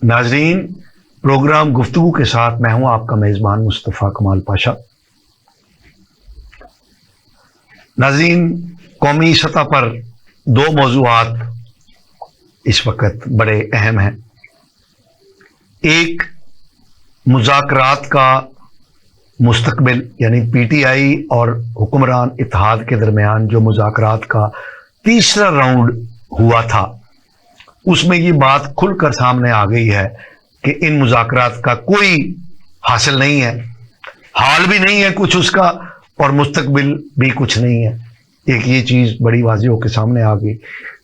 नाजरीन, प्रोग्राम गुफ्तगू के साथ मैं हूं आपका मेज़बान मुस्तफ़ा कमाल पाशा। नाजरीन, कौमी सतह पर दो मौज़ूआत इस वक्त बड़े अहम हैं। एक, मुज़ाकरात का मुस्तकबिल, यानी पीटीआई और हुक्मरान इत्तेहाद के दरमियान जो मुज़ाकरात का तीसरा राउंड हुआ था, उसमें ये बात खुलकर सामने आ गई है कि इन मुज़ाकरात का कोई हासिल नहीं है, हाल भी नहीं है कुछ उसका, और मुस्तकबिल भी कुछ नहीं है। एक ये चीज़ बड़ी वाज़ेह होकर सामने आ गई।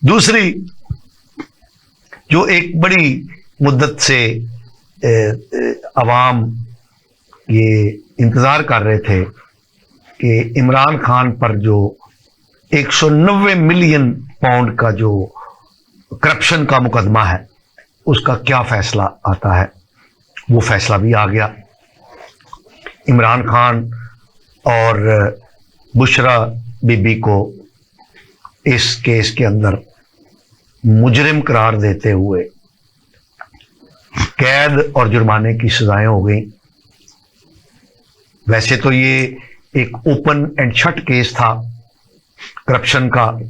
दूसरी, जो एक बड़ी मुद्दत से अवाम ये इंतज़ार कर रहे थे कि इमरान खान पर जो 190 मिलियन पाउंड का जो करप्शन का मुकदमा है, उसका क्या फैसला आता है, वो फैसला भी आ गया। इमरान खान और बुशरा बीबी को इस केस के अंदर मुजरिम करार देते हुए कैद और जुर्माने की सजाएं हो गई। वैसे तो ये एक ओपन एंड शट केस था करप्शन का,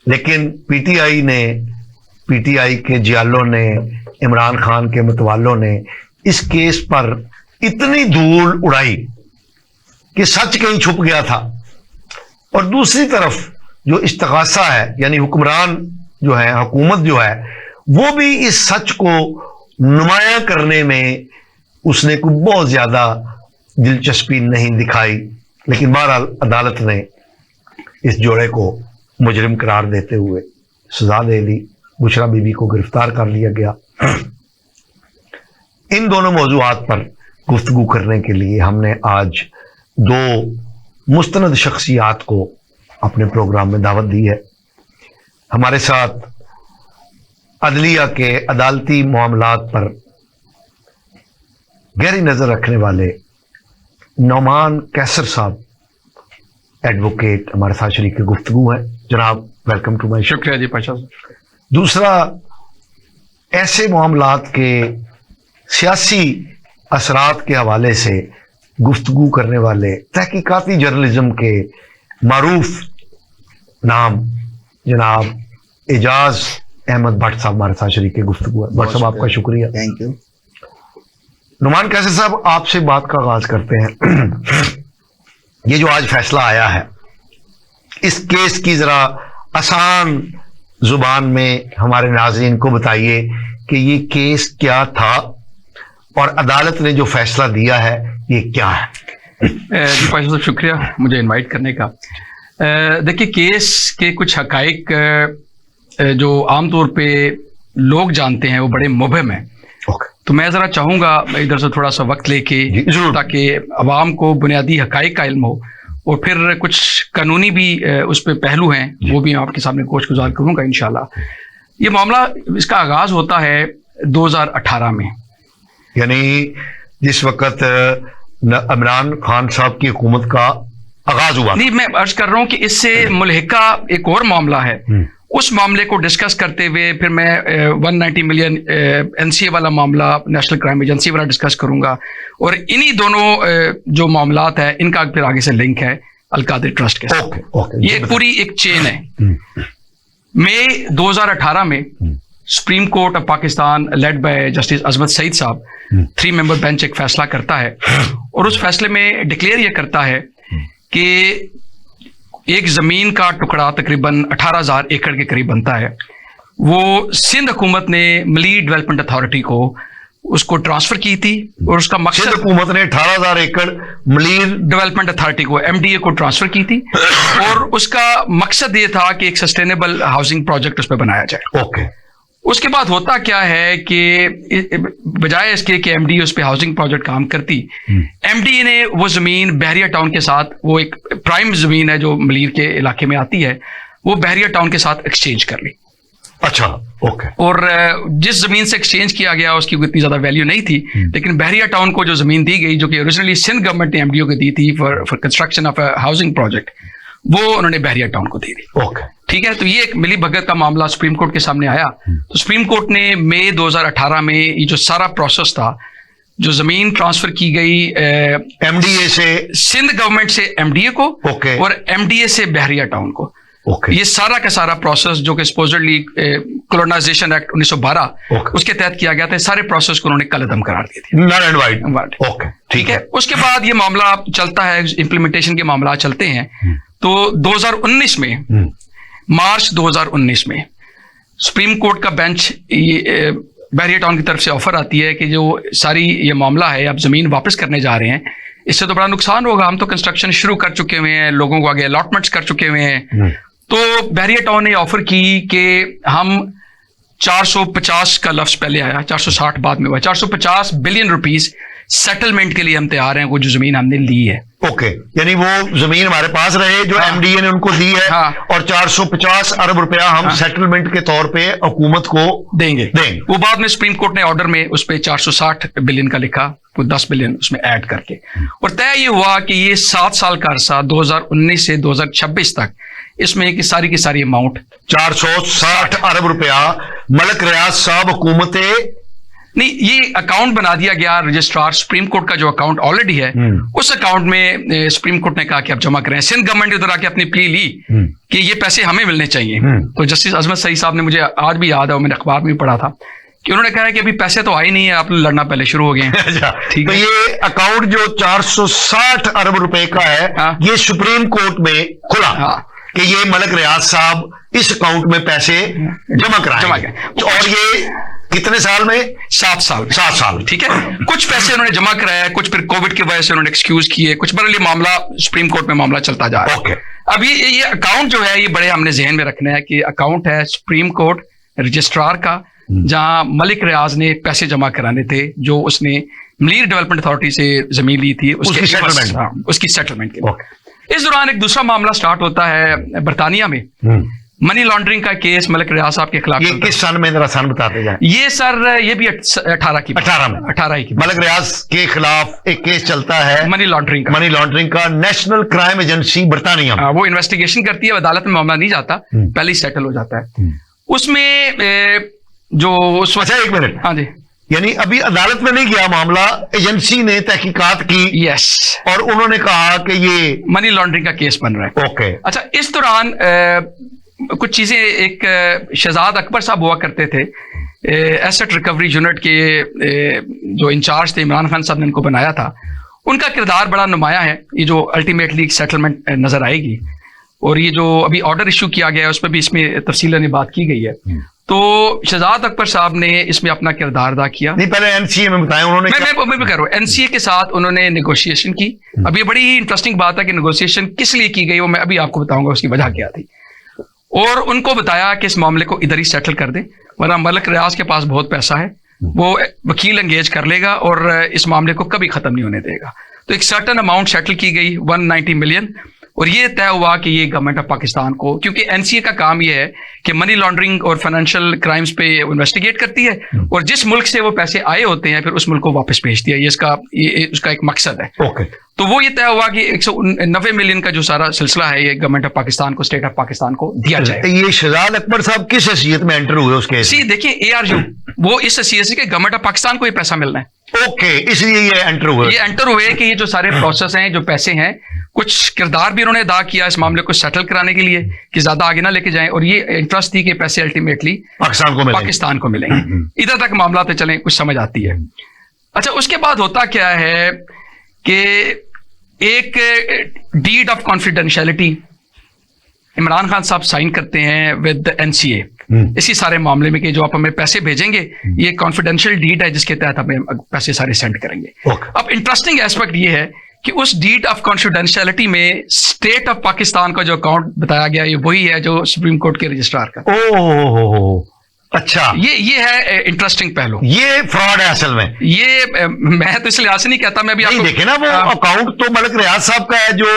लेकिन पीटीआई के जियालों ने, इमरान खान के मतवालों ने इस केस पर इतनी धूल उड़ाई कि सच कहीं छुप गया था। और दूसरी तरफ जो इस्तगासा है, यानी हुक्मरान जो है, हुकूमत जो है, वो भी इस सच को नुमाया करने में उसने कोई बहुत ज्यादा दिलचस्पी नहीं दिखाई। लेकिन बहरहाल अदालत ने इस जोड़े को मुजरिम करार देते हुए सजा दे दी। बुशरा बीबी को गिरफ्तार कर लिया गया। इन दोनों मौजूआत पर गुफ्तगू करने के लिए हमने आज दो मुस्तनद शख्सियात को अपने प्रोग्राम में दावत दी है। हमारे साथ अदलिया के अदालती मामलात पर गहरी नजर रखने वाले नौमान कैसर साहब, एडवोकेट, हमारे साथ शरीक गुफ्तगू है। जनाब, वेलकम टू माई। शुक्रिया जी पाशा साहब। दूसरा, ऐसे मामलात के सियासी असरात के हवाले से गुफ्तगू करने वाले तहकीकाती जर्नलिज्म के मारूफ नाम जनाब एजाज अहमद भट्ट साहब हमारे साथ शरीक गुफ्तगू है। भट्ट साहब, आपका शुक्रिया। Thank you. नुमान कैसर साहब, आपसे बात का आगाज करते हैं। ये जो आज फैसला आया है, इस केस की जरा आसान जुबान में हमारे नाज़रीन को बताइए कि ये केस क्या था और अदालत ने जो फैसला दिया है ये क्या है। जी पाशा साहब, शुक्रिया मुझे इनवाइट करने का। देखिए, केस के कुछ हकाइक जो आमतौर पे लोग जानते हैं वो बड़े मुबहम हैं। तो मैं ज़रा चाहूँगा इधर से थोड़ा सा वक्त लेके, ताकि अवाम को बुनियादी हकाइक का इल्म हो, और फिर कुछ कानूनी भी उस पर पहलू हैं वो भी मैं आपके सामने गोश गुजार करूँगा इंशाल्लाह। ये मामला, इसका आगाज़ होता है 2018 में, यानी जिस वक्त इमरान खान साहब की हुकूमत का आगाज हुआ। नहीं, मैं अर्ज कर रहा हूँ कि इससे मुल्हिका एक और मामला है। उस मामले को डिस्कस करते हुए फिर मैं 190 मिलियन एनसीए वाला मामला, नेशनल क्राइम एजेंसी वाला डिस्कस करूंगा, और इन्हीं दोनों जो मामलात है इनका फिर आगे से लिंक है अलकादिर ट्रस्ट के साथ। ये पूरी एक चेन है। मई 2018 में supreme court of Pakistan led by justice Azmat Saeed sahab 3 member bench एक फैसला करता है, और उस फैसले में डिक्लेयर ये करता है कि एक ज़मीन का टुकड़ा तकरीबन 18,000 एकड़ के करीब बनता है, वो सिंध हुकूमत ने मली डेवलपमेंट अथॉरिटी को उसको ट्रांसफर की थी, और उसका मकसद, सिंध हुकूमत ने 18,000 एकड़ मलीर डेवलपमेंट अथॉरिटी को, एमडीए को ट्रांसफर की थी, और उसका मकसद ये था कि एक सस्टेनेबल हाउसिंग प्रोजेक्ट उस पर बनाया जाए। ओके। उसके बाद होता क्या है कि बजाय इसके कि एमडी उस पे हाउसिंग प्रोजेक्ट काम करती, एमडी ने वो जमीन बहरिया टाउन के साथ, वो एक प्राइम जमीन है जो मलीर के इलाके में आती है, वो बहरिया टाउन के साथ एक्सचेंज कर ली। अच्छा, ओके। और जिस जमीन से एक्सचेंज किया गया उसकी इतनी ज्यादा वैल्यू नहीं थी, लेकिन बहरिया टाउन को जो जमीन दी गई, जो कि ओरिजिनली सिंध गवर्नमेंट ने एमडीओ को दी थी for construction of a housing project, वो उन्होंने बहरिया टाउन को दे दी। ओके, ठीक है, तो ये एक मिली भगत का मामला सुप्रीम कोर्ट के सामने आया। तो सुप्रीम कोर्ट ने मई 2018 में ये जो सारा प्रोसेस था, जो जमीन ट्रांसफर की गई एमडीए से सिंध गवर्नमेंट से एमडीए को ओके। और एमडीए से बहरिया टाउन को, ओके, ये सारा का सारा प्रोसेस जो कि सपोजिटली कॉलोनाइजेशन एक्ट 1912 ओके। उसके तहत किया गया था, सारे प्रोसेस को उन्होंने कलअदम करार दे दिया। Null and void, void. Okay, ठीक है। उसके बाद ये मामला चलता है, इंप्लीमेंटेशन के मामला चलते हैं। तो 2019 में मार्च 2019 में सुप्रीम कोर्ट का बेंच बहरिया टाउन की तरफ से ऑफर आती है कि जो सारी ये मामला है, आप जमीन वापस करने जा रहे हैं, इससे तो बड़ा नुकसान होगा, हम तो कंस्ट्रक्शन शुरू कर चुके हुए हैं, लोगों को आगे अलॉटमेंट्स कर चुके हुए हैं। तो बहरिया टाउन ने ऑफर की कि हम 450 का लफ्ज पहले आया, 460 बाद में हुआ, 450 बिलियन रुपीस सेटलमेंट के लिए हम तैयार हैं, वो जो जमीन हमने ली है। ओके, यानी वो जमीन हमारे पास रहे जो एमडीए ने उनको दी है, हाँ। और 450 अरब रुपया हम सेटलमेंट के तौर पे हुकूमत को देंगे। वो बाद में सुप्रीम कोर्ट ने ऑर्डर में उस पे 460 बिलियन का लिखा, वो 10 बिलियन उसमें ऐड करके, और तय ये हुआ कि ये 7 साल का अरसा 2019 से 2026 तक इसमें की सारी अमाउंट 460 अरब रुपया मलक रियाज साहब हुकूमत नहीं, ये अकाउंट बना दिया गया रजिस्ट्रार, सुप्रीम कोर्ट का जो अकाउंट ऑलरेडी है उस अकाउंट में सुप्रीम कोर्ट ने कहा कि आप जमा करें। सिंध गवर्नमेंट ने आके अपनी प्ली ली कि ये पैसे हमें मिलने चाहिए। तो जस्टिस अजमत सईद साहब ने, मुझे आज भी याद है, मैंने अखबार में भी पढ़ा था कि उन्होंने कहा है कि अभी पैसे तो आए नहीं है, आप लड़ना पहले शुरू हो गए हैं। ठीक तो है, ये अकाउंट जो 460 अरब रुपए का है, हाँ। ये सुप्रीम कोर्ट में खुला, हाँ। कि ये मलक रियाज साहब इस अकाउंट में पैसे जमा कराएंगे, और ये कितने साल में? 7 साल। 7 साल, ठीक है। कुछ पैसे उन्होंने जमा कराया, कुछ फिर कोविड की वजह से उन्होंने एक्सक्यूज किए, कुछ बरल ये मामला सुप्रीम कोर्ट में मामला चलता जा रहा है। ओके। अब ये अकाउंट जो है, ये बड़े हमने जहन में रखना है कि अकाउंट है सुप्रीम कोर्ट रजिस्ट्रार का, जहां मलिक रियाज ने पैसे जमा कराने थे, जो उसने मलीर डेवलपमेंट अथॉरिटी से जमीन ली थी, उसकी सेटलमेंट के। इस दौरान एक दूसरा मामला स्टार्ट होता है बरतानिया में, मनी लॉन्ड्रिंग का केस मलिक रियाज साहब के खिलाफ। ये किस सन में, जरा सन बताते जाए। ये सर, ये भी 18 की, 18 की मलिक रियाज के खिलाफ एक केस चलता है मनी लॉन्ड्रिंग का नेशनल क्राइम एजेंसी बरतानिया में। वो इन्वेस्टिगेशन करती है, अदालत में मामला नहीं जाता, पहले ही सेटल हो जाता है उसमें। जो अच्छा, एक मिनट, हाँ जी, यानी अभी अदालत में नहीं गया मामला, एजेंसी ने तहकीकात की, यस, और उन्होंने कहा कि ये मनी लॉन्ड्रिंग का केस बन रहा है। ओके। अच्छा, इस दौरान कुछ चीजें, एक शहजाद अकबर साहब हुआ करते थे, एसेट रिकवरी यूनिट के जो इंचार्ज थे, इमरान खान साहब ने इनको बनाया था, उनका किरदार बड़ा नुमाया है। ये जो अल्टीमेटली सेटलमेंट नजर आएगी, और ये जो अभी ऑर्डर इशू किया गया है उसमें भी इसमें तफसीलन बात की गई है। तो शहजाद अकबर साहब ने इसमें अपना किरदार अदा किया। नहीं, पहले एनसीए में बताएं उन्होंने। मैं भी कर रहा हूँ, एनसीए के साथ उन्होंने नेगोशिएशन की। अब ये बड़ी ही इंटरेस्टिंग बात है कि नेगोशिएशन किस लिए की गई, वो मैं अभी आपको बताऊंगा उसकी वजह क्या थी। और उनको बताया कि इस मामले को इधर ही सेटल कर दे, वरना मलिक रियाज के पास बहुत पैसा है, वो वकील एंगेज कर लेगा और इस मामले को कभी खत्म नहीं होने देगा। तो एक सर्टन अमाउंट सेटल की गई, 190 मिलियन, और ये तय हुआ कि ये गवर्नमेंट ऑफ पाकिस्तान को, क्योंकि एनसीए का काम ये है कि मनी लॉन्ड्रिंग और फाइनेंशियल क्राइम्स पे इन्वेस्टिगेट करती है, और जिस मुल्क से वो पैसे आए होते हैं फिर उस मुल्क को वापस भेजती है। ये उसका एक मकसद है। ओके। तो वो ये तय हुआ कि 190 मिलियन का जो सारा सिलसिला है, ये गवर्नमेंट ऑफ पाकिस्तान को, स्टेट ऑफ पाकिस्तान को दिया जाए। ये शहजाद अकबर साहब किस हैसियत में एंटर हुए उसके? देखिए, ARU, वो इस हैसियत से कि गवर्नमेंट ऑफ पाकिस्तान को ये पैसा मिलना है। ओके, इसलिए ये एंटर हुए कि ये जो सारे प्रोसेस हैं, जो पैसे हैं, कुछ किरदार भी उन्होंने अदा किया इस मामले को सेटल कराने के लिए कि ज्यादा आगे ना लेके जाएं, और ये इंटरेस्ट थी कि पैसे अल्टीमेटली पाकिस्तान को मिलेंगे। इधर तक मामला तो चलें, कुछ समझ आती है। अच्छा, उसके बाद होता क्या है कि एक deed of confidentiality Imran Khan साहब साइन करते हैं विद एनसीए इसी सारे मामले में, कि जो आप हमें पैसे भेजेंगे, ये कॉन्फिडेंशियल डीड है जिसके तहत हमें पैसे सारे सेंड करेंगे। अब इंटरेस्टिंग एस्पेक्ट ये है कि उस डीड ऑफ कॉन्फिडेंशियलिटी में स्टेट ऑफ पाकिस्तान का जो अकाउंट बताया गया, ये वही है जो सुप्रीम कोर्ट के रजिस्ट्रार का। ओह, अच्छा, ये है इंटरेस्टिंग पहलू। ये फ्रॉड है असल में। ये मैं तो इसलिए ऐसे नहीं कहता, मैं भी नहीं, देखे ना, वो अकाउंट तो मलिक रियाज साहब का है जो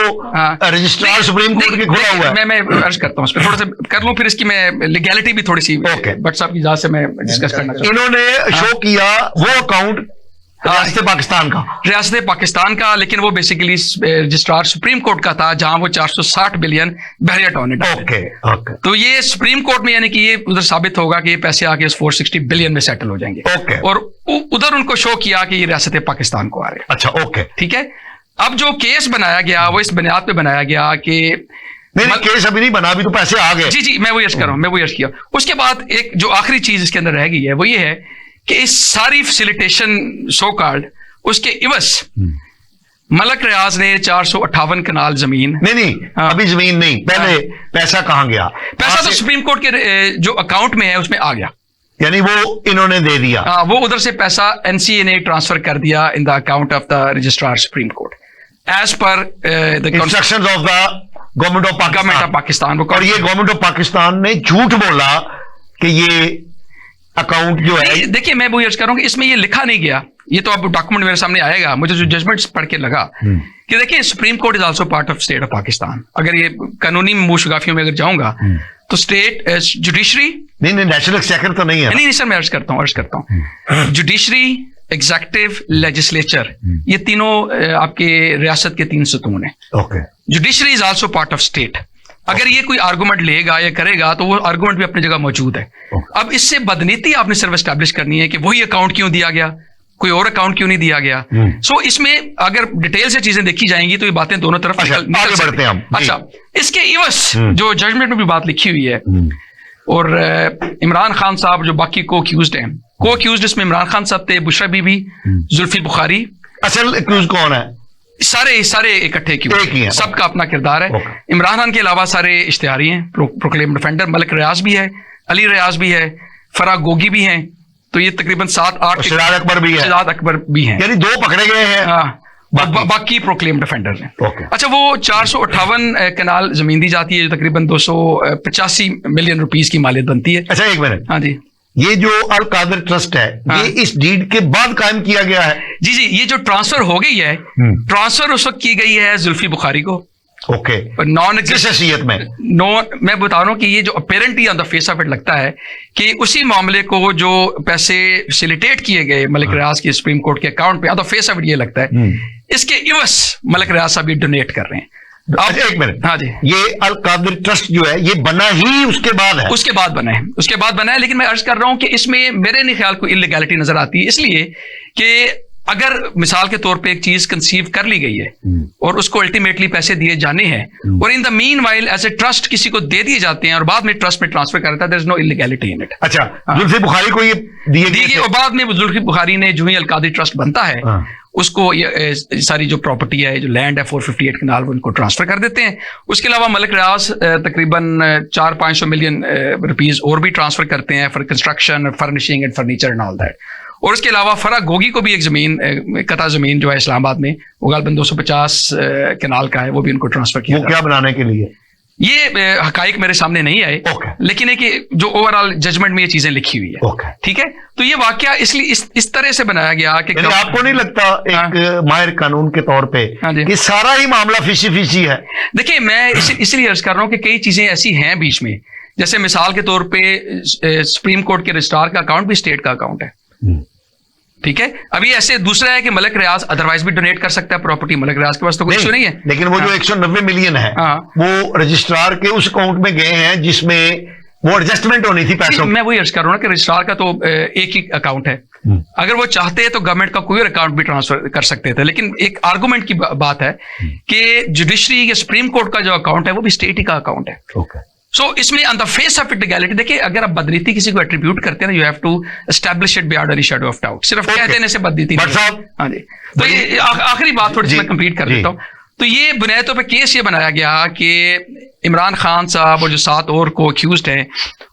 रजिस्ट्रार सुप्रीम कोर्ट के खुला हुआ है। मैं अर्ज करता हूँ, थोड़ा सा कर लूँ, फिर इसकी मैं लीगैलिटी भी थोड़ी सी बट साहब की इजाजत से मैं डिस्कस करना चाहता हूँ। इन्होंने शो किया वो अकाउंट रियासत पाकिस्तान का, रियासत पाकिस्तान का, लेकिन वो बेसिकली रजिस्ट्रार सुप्रीम कोर्ट का था, जहां वो 460 बिलियन बहरिया ने डाले। ओके ओके तो ये सुप्रीम कोर्ट में यानी कि ये उधर साबित होगा कि ये पैसे आके 460 बिलियन में सेटल हो जाएंगे। ओके। और उधर उनको शो किया कि ये रियासत पाकिस्तान को आ रहे हैं। अच्छा ओके। ठीक है, अब जो केस बनाया गया वो इस बुनियाद पे बनाया गया कि नहीं केस अभी नहीं बना, अभी तो पैसे आ गए। जी जी, मैं वो अर्ज कर रहा हूं, मैं वो अर्ज किया। उसके बाद एक जो आखिरी चीज इसके अंदर रह गई है वो ये है कि इस सारी फैसिलिटेशन सो कॉल्ड उसके इवस मलक रियाज ने 458 कनाल जमीन, नहीं हाँ। अभी जमीन नहीं, पहले पैसा कहां गया? पैसा तो सुप्रीम कोर्ट के जो अकाउंट में है उसमें आ गया, यानी वो इन्होंने दे दिया। हाँ, वो उधर से पैसा एनसीए ने ट्रांसफर कर दिया in the account of the registrar supreme court as per the instructions of the government of Pakistan. और ये गवर्नमेंट ऑफ पाकिस्तान ने झूठ बोला कि ये अकाउंट जो है, देखिए मैं वो अर्ज करूंगा, इसमें ये लिखा नहीं गया, ये तो अब डॉक्यूमेंट मेरे सामने आएगा, मुझे जो जजमेंट्स पढ़ के लगा कि देखिए supreme court is also part of state of Pakistan. अगर ये कानूनी मूशगाफियों में अगर जाऊंगा तो स्टेट जुडिशरी नहीं नेशनल एक्सचेकर तो नहीं है। नहीं सर, मैं अर्ज करता हूँ जुडिशरी, एग्जेक्टिव, लेजिस्लेचर, ये तीनों आपके रियासत के 3 सतून है। Okay. Judiciary is also part of state. अगर ये कोई आर्गुमेंट लेगा या करेगा तो वो आर्गुमेंट भी अपनी जगह मौजूद है। अब इससे बदनीति आपने सिर्फ एस्टैब्लिश करनी है कि वही अकाउंट क्यों दिया गया, कोई और अकाउंट क्यों नहीं दिया गया। सो इसमें अगर डिटेल से चीजें देखी जाएंगी तो ये बातें दोनों तरफ आगे बढ़ते हैं हम। अच्छा, इसके इवस जो जजमेंट में भी बात लिखी हुई है, और इमरान खान साहब जो बाकी को अक्यूज्ड हैं, को अक्यूज्ड इसमें इमरान खान साहब थे, बुशरा बीबी, जुल्फी बुखारी। असल अक्यूज कौन है? सारे इकट्ठे क्यों, सबका अपना किरदार है। इमरान खान के अलावा सारे इश्तिहारी हैं, प्रोक्लेम डिफेंडर। मलिक रियाज भी है, अली रियाज भी है, फराह गोगी भी हैं, तो ये तकरीबन 7-8। सिराज अकबर भी है, सिराज अकबर भी हैं, यानी 2 पकड़े गए हैं। हाँ, बाकी प्रोक्लेम डिफेंडर हैं। अच्छा, वो 458 कनाल जमीन दी जाती है, जो तकरीबन 285 मिलियन रुपीस की मालियत बनती है। अच्छा एक मिनट, हाँ जी, ये जो अल कादिर ट्रस्ट है, हाँ। ये इस डीड के बाद कायम किया गया है? जी जी, ये जो ट्रांसफर हो गई है, ट्रांसफर उस वक्त की गई है जुल्फी बुखारी को। ओके। नॉन हैसियत में मैं बता रहा हूं कि ये जो apparently on the face of it लगता है कि उसी मामले को जो पैसे फैसिलिटेट किए गए मलिक रियाज के सुप्रीम कोर्ट के अकाउंट पे, on the face of it ये लगता है इसके इवस मलिक रियाज साहब ये डोनेट कर रहे हैं। अच्छा एक मिनट, हाँ जी, ये अल कादिर ट्रस्ट जो है ये बना ही उसके बाद है? उसके बाद बना है, लेकिन मैं अर्ज कर रहा हूं कि इसमें मेरे नहीं ख्याल को इलीगैलिटी नजर आती है, इसलिए कि अगर मिसाल के तौर पे एक चीज कंसीव कर ली गई है और उसको अल्टीमेटली पैसे दिए जाने हैं और in the meanwhile as a trust किसी को दे दिए जाते हैं और बाद में ट्रस्ट में ट्रांसफर करता है, there is no illegality in it. अच्छा, जुल्फी बुखारी को ये दिए गए और बाद में जुल्फी बुखारी ने जो ही अल कादिर ट्रस्ट बनता है उसको ये सारी जो प्रॉपर्टी है, जो लैंड है 458 कनाल, उनको ट्रांसफर कर देते हैं। उसके अलावा मलिक रियाज तकरीबन 400-500 मिलियन रुपीस और भी ट्रांसफर करते हैं for construction, furnishing and furniture and all that. और उसके अलावा फराह गोगी को भी एक जमीन, कता जमीन जो है इस्लामाबाद में, वो गालबन 250 कनाल का है, वो भी उनको ट्रांसफर किया। वो क्या बनाने के लिए? ये हकाइक मेरे सामने नहीं आए, लेकिन है कि जो ओवरऑल जजमेंट में ये चीजें लिखी हुई है। ठीक है, तो ये वाकया इसलिए इस तरह से बनाया गया कि आपको नहीं लगता एक माहिर कानून के तौर पे कि सारा ही मामला फिशी है? देखिए, मैं इसलिए अर्ज कर रहा हूं कि कई चीजें ऐसी हैं बीच में, जैसे मिसाल के तौर पे सुप्रीम कोर्ट के रजिस्ट्रार का अकाउंट भी स्टेट का अकाउंट है। ठीक है, अभी ऐसे दूसरा है कि मलिक रियाज अदरवाइज भी डोनेट कर सकता है प्रॉपर्टी, मलिक रियाज के पास तो कुछ नहीं है। लेकिन वो जो 190 मिलियन है वो रजिस्ट्रार के उस अकाउंट में गए हैं जिसमें वो एडजस्टमेंट होनी थी पैसों। मैं वही अर्ज कर रहा हूं कि रजिस्ट्रार का तो एक ही अकाउंट है, अगर वो चाहते तो गवर्नमेंट का कोई और अकाउंट भी ट्रांसफर कर सकते थे, लेकिन एक आर्गुमेंट की बात है कि जुडिशरी या सुप्रीम कोर्ट का जो अकाउंट है वो भी स्टेट ही का अकाउंट है। सो इसमें on the face of illegality, देखिए अगर आप बदनीति किसी को एट्रीब्यूट करते हैं ना, you have to establish it beyond any shadow of doubt. सिर्फ कह देने से बदनीति नहीं। हाँ जी, तो ये आखिरी बात थोड़ी सी मैं कंप्लीट कर देता हूँ। तो ये बुनियादी तौर पर केस ये बनाया गया कि इमरान खान साहब और जो 7 और को अक्यूज्ड हैं,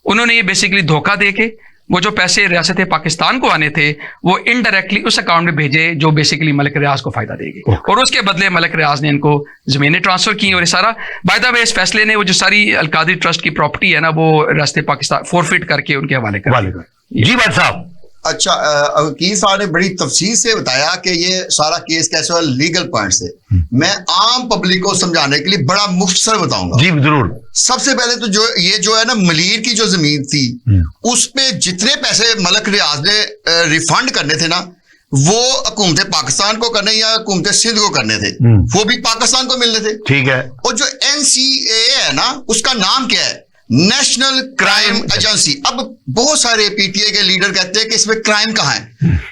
उन्होंने ये बेसिकली धोखा दे के वो जो पैसे रियासत पाकिस्तान को आने थे वो इनडायरेक्टली उस अकाउंट में भेजे जो बेसिकली मलिक रियाज को फायदा देगी, और उसके बदले मलिक रियाज ने इनको जमीनें ट्रांसफर की। और ये सारा बाय द वे इस फैसले ने वो जो सारी अल कादिर ट्रस्ट की प्रॉपर्टी है ना, वो रियासत पाकिस्तान फोरफिट करके उनके हवाले कर। जी भाई साहब। अच्छा, वकील साहब ने बड़ी तफसील से बताया कि ये सारा केस कैसे हुआ लीगल पॉइंट से। मैं आम पब्लिक को समझाने के लिए बड़ा मुख्तसर बताऊंगा। जी जरूर। सबसे पहले तो जो है ना, मलीर की जो जमीन थी उस पे जितने पैसे मलिक रियाज ने रिफंड करने थे ना, वो हुकूमत पाकिस्तान को करने या हुकूमत सिंध को करने थे, वो भी पाकिस्तान को मिलने थे। ठीक है। और जो NCAA है ना, उसका नाम क्या है? National crime agency. अब बहुत सारे PTA के लीडर कहते हैं कि इसमें क्राइम कहाँ है?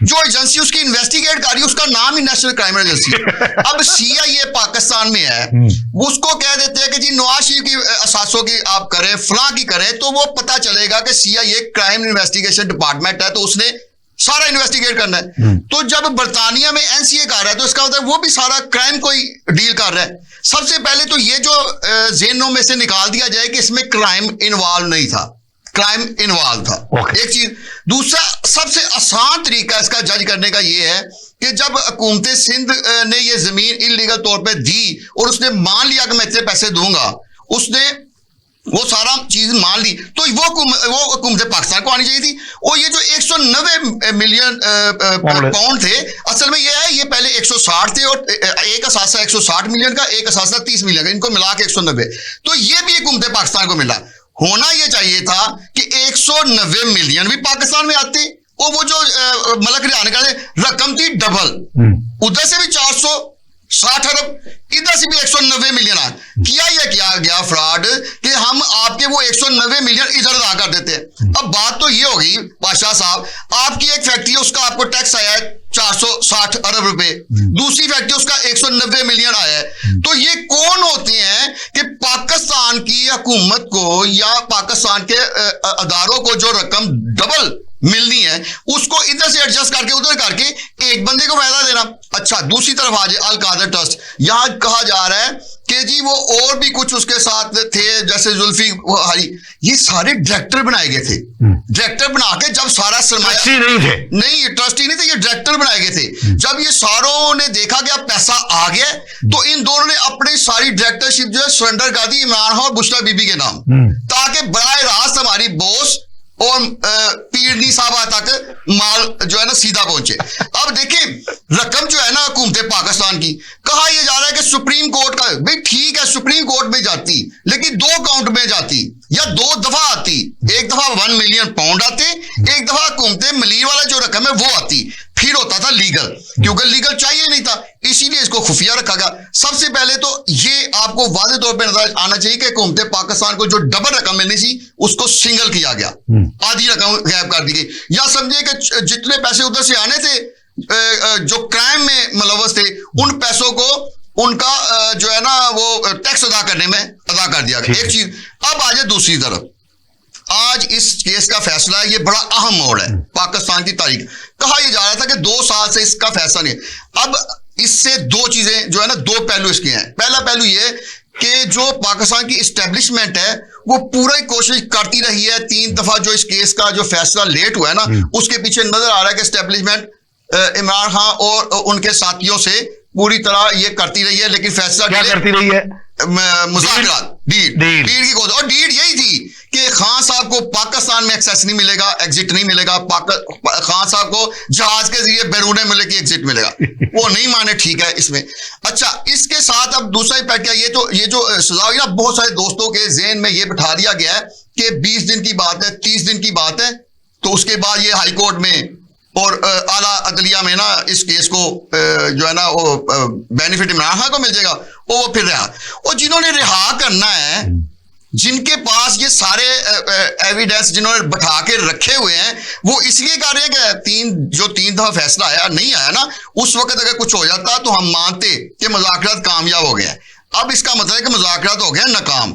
जो एजेंसी उसकी इन्वेस्टिगेट कर रही है उसका नाम ही नेशनल क्राइम एजेंसी है। अब CIA पाकिस्तान में है, उसको कह देते हैं कि जी नवाज शरीफ की असासों की आप करें, फलां की करें, तो वो पता चलेगा कि CIA क्राइम इन्वेस्टिगेशन डिपार्टमेंट है, तो उसने सारा इन्वेस्टिगेट करना है। तो जब बर्तानिया में NCA कर रहा है तो इसका मतलब वो भी सारा क्राइम को ही डील कर रहा है। सबसे पहले तो ये जो ज़हनों में से निकाल दिया जाए कि इसमें क्राइम इन्वॉल्व नहीं था, क्राइम इन्वॉल्व था। एक चीज। दूसरा सबसे आसान तरीका इसका जज करने का ये है कि जब हुकूमत सिंध ने ये जमीन इलीगल तौर पे दी और उसने मान लिया कि मैं इतने पैसे दूंगा, उसने वो सारा चीज मान ली, तो वो हुकूमत पाकिस्तान को आनी चाहिए थी। और ये जो 190 मिलियन पाउंड थे, असल में ये है, ये पहले 160 थे और एक असासा 160 मिलियन का, एक असासा 30 मिलियन का, इनको मिला के 190। तो ये भी हुकूमत पाकिस्तान को मिला। होना ये चाहिए था कि 190 मिलियन भी पाकिस्तान में आते और वो जो मलक रियाने का रकम थी डबल, उधर से भी 460 अरब, इधर से भी 190 मिलियन आया। किया गया फ्रॉड कि हम आपके वो 190 मिलियन इधर अदा कर देते हैं। अब बात तो ये होगी बादशाह साहब, आपकी एक फैक्ट्री है, उसका आपको टैक्स आया है 460 अरब रुपए, दूसरी फैक्ट्री उसका 190 मिलियन आया है। तो ये कौन होते हैं कि पाकिस्तान की हुकूमत को या पाकिस्तान के अदारों को जो रकम डबल मिलनी है उसको इधर से एडजस्ट करके उधर करके एक बंदे को फायदा देना। अच्छा, दूसरी तरफ आ जाए अल कादर ट्रस्ट, यहां कहा जा रहा है कि जी वो और भी कुछ उसके साथ थे, जैसे जुल्फी हारी, ये सारे डायरेक्टर बनाए गए थे। डायरेक्टर बना के जब सारा सरमाया नहीं ट्रस्टी नहीं थे, ये डायरेक्टर बनाए गए थे। जब ये सारों ने देखा कि अब पैसा आ गया, तो इन दोनों ने अपनी सारी डायरेक्टरशिप जो है सरेंडर कर दी इमरान खान और बुशरा बीबी के नाम, ताकि बराह रास्त हमारी बॉस और पीरनी साहबा तक माल जो है ना सीधा पहुंचे। अब देखिए रकम जो है ना हुकूमत पाकिस्तान की, कहा यह जा रहा है कि सुप्रीम कोर्ट का, भाई ठीक है सुप्रीम कोर्ट में जाती, लेकिन 2 काउंट में जाती या 2 दफा आती। एक दफा 1 मिलियन पाउंड आते, एक दफा हुकूमत मलीर वाला जो रकम है वो आती, फिर होता था लीगल, क्योंकि लीगल चाहिए नहीं था, इसीलिए इसको खुफिया रखा गया। सबसे पहले तो ये आपको वादे तौर पर नजर आना चाहिए कि हुकूमत पाकिस्तान को जो डबल रकम मिलनी थी उसको सिंगल किया गया, आधी रकम गायब कर दी गई। या समझिए कि जितने पैसे उधर से आने थे जो क्राइम में मुलव्वस थे, उन पैसों को उनका जो है ना वो टैक्स अदा करने में अदा कर दिया गया। एक चीज। अब आ जाए दूसरी तरफ, आज इस केस का फैसला है, ये बड़ा अहम मोड़ है पाकिस्तान की तारीख। कहा यह जा रहा था कि 2 साल से इसका फैसला नहीं है। अब इससे 2 चीजें जो है ना, 2 पहलू इसके हैं। पहला पहलू ये कि जो पाकिस्तान की इस्टेब्लिशमेंट है वो पूरी कोशिश करती रही है। 3 दफा जो इस केस का जो फैसला लेट हुआ है ना, उसके पीछे नजर आ रहा है कि इस्टेब्लिशमेंट इमरान खान और उनके साथियों से पूरी तरह ये करती रही है, लेकिन फैसला क्या करती रही है? मुज़ाकरात, डील की कोशिश। और डील यही थी कि खान साहब को पाकिस्तान में एक्सेस नहीं मिलेगा, एग्जिट नहीं मिलेगा, खान साहब को जहाज के जरिए बैरून मुल्क की एग्जिट मिलेगा। वो नहीं माने, ठीक है इसमें। अच्छा, इसके साथ अब दूसरा इम्पैक्ट क्या, ये जो सजा हुई ना, बहुत सारे दोस्तों के ज़हन में ये बिठा दिया गया है कि 20 दिन की बात है, 30 दिन की बात है, तो उसके बाद ये हाई कोर्ट में और आला अदलिया में ना इस केस को जो है ना वो बेनिफिट इमरान खान को मिल जाएगा और वो फिर रहा। और जिन्होंने रिहा करना है, जिनके पास ये सारे एविडेंस जिन्होंने बैठा के रखे हुए हैं, वो इसलिए कर रहे हैं कि 3 दफा फैसला आया नहीं आया ना, उस वक्त अगर कुछ हो जाता तो हम मानते कि मुज़ाकरात कामयाब हो गए हैं। अब इसका मतलब है कि मुज़ाकरात हो गए नाकाम।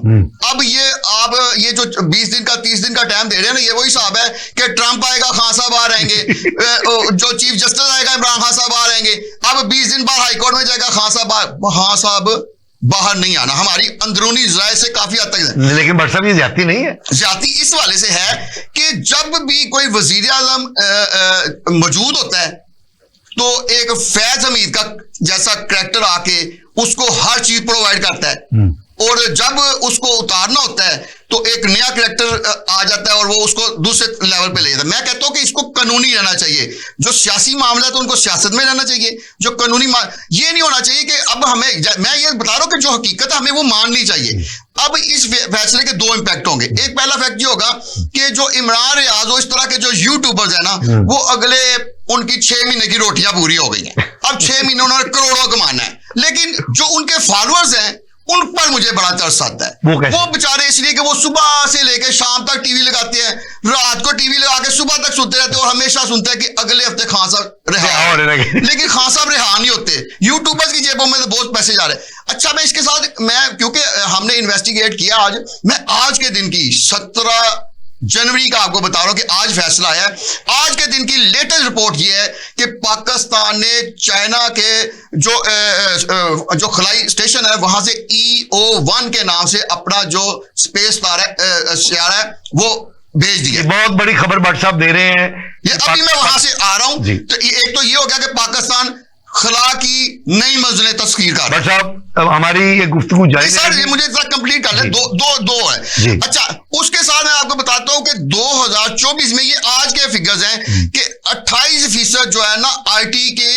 अब ये जो 20 दिन का 30 दिन का टाइम दे रहे हैं ना, ये वही हिसाब है कि ट्रंप आएगा, खान साहब बाहर रहेंगे, जो चीफ जस्टिस आएगा इमरान खान साहब बाहर रहेंगे। अब 20 दिन बाद हाईकोर्ट में जाएगा, खान साहब बाहर नहीं आना। हमारी अंदरूनी राय से काफी हद तक, लेकिन बट साहब ये ज्यादती नहीं है। ज्यादती इस वाले से है कि जब भी कोई वजीर आज़म मौजूद होता है तो एक फैज हमीद का जैसा करैक्टर आके उसको हर चीज प्रोवाइड करता है, और जब उसको उतारना होता है तो एक नया करेक्टर आ जाता है और वो उसको दूसरे लेवल पे ले जाता है। मैं कहता हूं कि इसको कानूनी रहना चाहिए। जो सियासी मामला है तो उनको सियासत में रहना चाहिए, जो कानूनी ये नहीं होना चाहिए कि अब हमें, मैं ये बता रहा हूं कि जो हकीकत है हमें वो माननी चाहिए। अब इस फैसले के दो इंपैक्ट होंगे। एक पहला फैक्ट ये होगा कि जो इमरान रियाज और इस तरह के जो यूट्यूबर्स है ना, वो अगले उनकी 6 महीने की रोटियां पूरी हो गई हैं। अब 6 महीने उन्होंने करोड़ों कमाना है, लेकिन जो उनके फॉलोअर्स हैं उन पर मुझे बड़ा तरस आता है। वो बेचारे इसलिए कि वो सुबह से लेकर शाम तक टीवी लगाते हैं, रात को टीवी लगा के सुबह तक सुनते रहते हैं और हमेशा सुनते हैं कि अगले हफ्ते खान साहब रिहा, लेकिन खान साहब रिहा नहीं होते। यूट्यूबर्स की जेबों में तो बहुत पैसे जा रहे हैं। अच्छा, मैं इसके साथ क्योंकि हमने इन्वेस्टिगेट किया आज, मैं आज के दिन की 17 जनवरी का आपको बता रहा हूं कि आज फैसला आया है। आज के दिन की लेटेस्ट रिपोर्ट यह है कि पाकिस्तान ने चाइना के जो खलाई स्टेशन है वहां से EO1 के नाम से अपना जो स्पेस सैयारा है वो भेज दिया। बहुत बड़ी खबर भट्ट साहब दे रहे हैं। ये अभी मैं वहां से आ रहा हूं, तो एक तो ये हो गया कि पाकिस्तान खला की नई मंजिलें तस्कीर कर रहा है। साहब हमारी ये गुफ्तगू जारी सर, ये मुझे जरा कंप्लीट कर ले। दो है। अच्छा, उसके साथ मैं आपको बताता हूं कि 2024 में ये आज के फिगर्स हैं कि 28% जो है ना IT के,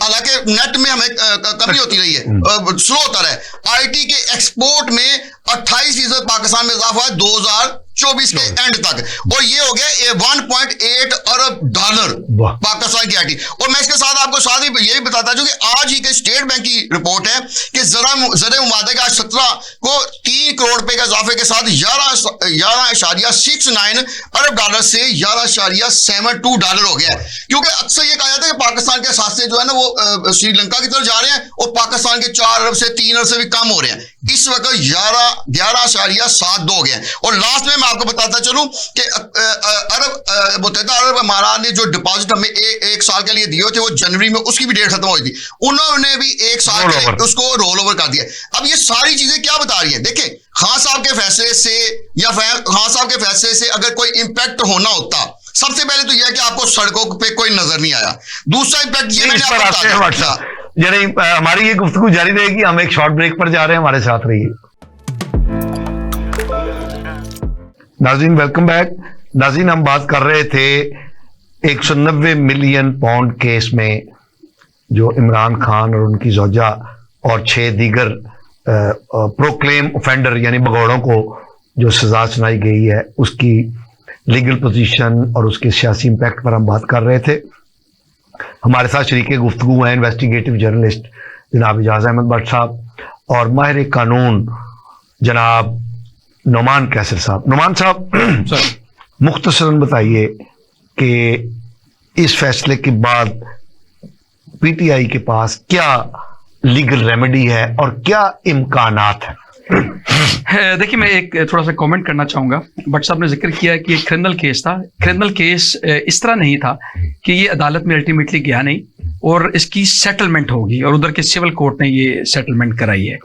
हालांकि नेट में हमें कमी होती रही है, स्लो होता रहा है। IT के एक्सपोर्ट में 28% पाकिस्तान में इजाफा है 2024 के एंड तक, और ये हो गया 1.8 अरब डॉलर पाकिस्तान की IT। और मैं इसके साथ आपको साथ ही ये बताता हूं कि आज ही के स्टेट बैंक की रिपोर्ट है कि ज़र मुआदे का 17 को 3 करोड़ रुपए के इजाफे के साथ 11.69 अरब डॉलर से 11.72 डॉलर हो गया है। क्योंकि अक्सर ये कहा जाता है कि पाकिस्तान के साथ जो है ना वो श्रीलंका की तरफ जा रहे हैं और पाकिस्तान के 4 अरब से 3 अरब से भी कम हो रहे हैं। इस वक्त 11.72 हो गया। और लास्ट में मैं आपको बताता चलूं कि अरब मुत्तहिदा अरब अमारात ने जो डिपॉजिट हमें एक साल के लिए दिए थे वो जनवरी में उसकी भी डेट खत्म हो गई थी, उन्होंने भी 1 साल के लिए उसको रोल ओवर कर दिया। अब ये सारी चीजें क्या बता रही हैं? देखें, खान साहब के फैसले से या खान साहब के फैसले से अगर कोई इंपैक्ट होना होता, सबसे पहले तो यह कि आपको सड़कों पे कोई नजर नहीं आया। दूसरा इंपैक्ट ये मैंने आपको बता दिया। हमारी ये गुफ्तगू जारी रहेगी। हम एक शॉर्ट ब्रेक पर जा रहे हैं, हमारे साथ रहिए। नाज़रीन वेलकम बैक। नाज़रीन, हम बात कर रहे थे 190 मिलियन पाउंड केस में जो इमरान खान और उनकी ज़ौजा और 6 दीगर प्रोक्लेम ऑफेंडर यानी भगौड़ों को जो सजा सुनाई गई है उसकी लीगल पोजीशन और उसके सियासी इम्पैक्ट पर हम बात कर रहे थे। हमारे साथ शरीके गुफ्तगू हैं इन्वेस्टिगेटिव जर्नलिस्ट जनाब इजाज़ अहमद भट्ट साहब और माहिर कानून जनाब नुमान कैसर साहब। नुमान साहब, मुख्तसरन बताइए कि इस फैसले के बाद PTI के पास क्या लीगल रेमेडी है और क्या इम्कानात है? देखिए, मैं एक थोड़ा सा कमेंट करना चाहूंगा। भट्ट साहब ने जिक्र किया कि एक क्रिमिनल केस था। क्रिमिनल केस इस तरह नहीं था कि ये अदालत में अल्टीमेटली गया नहीं और इसकी सेटलमेंट होगी, और उधर के सिविल कोर्ट ने ये सेटलमेंट कराई है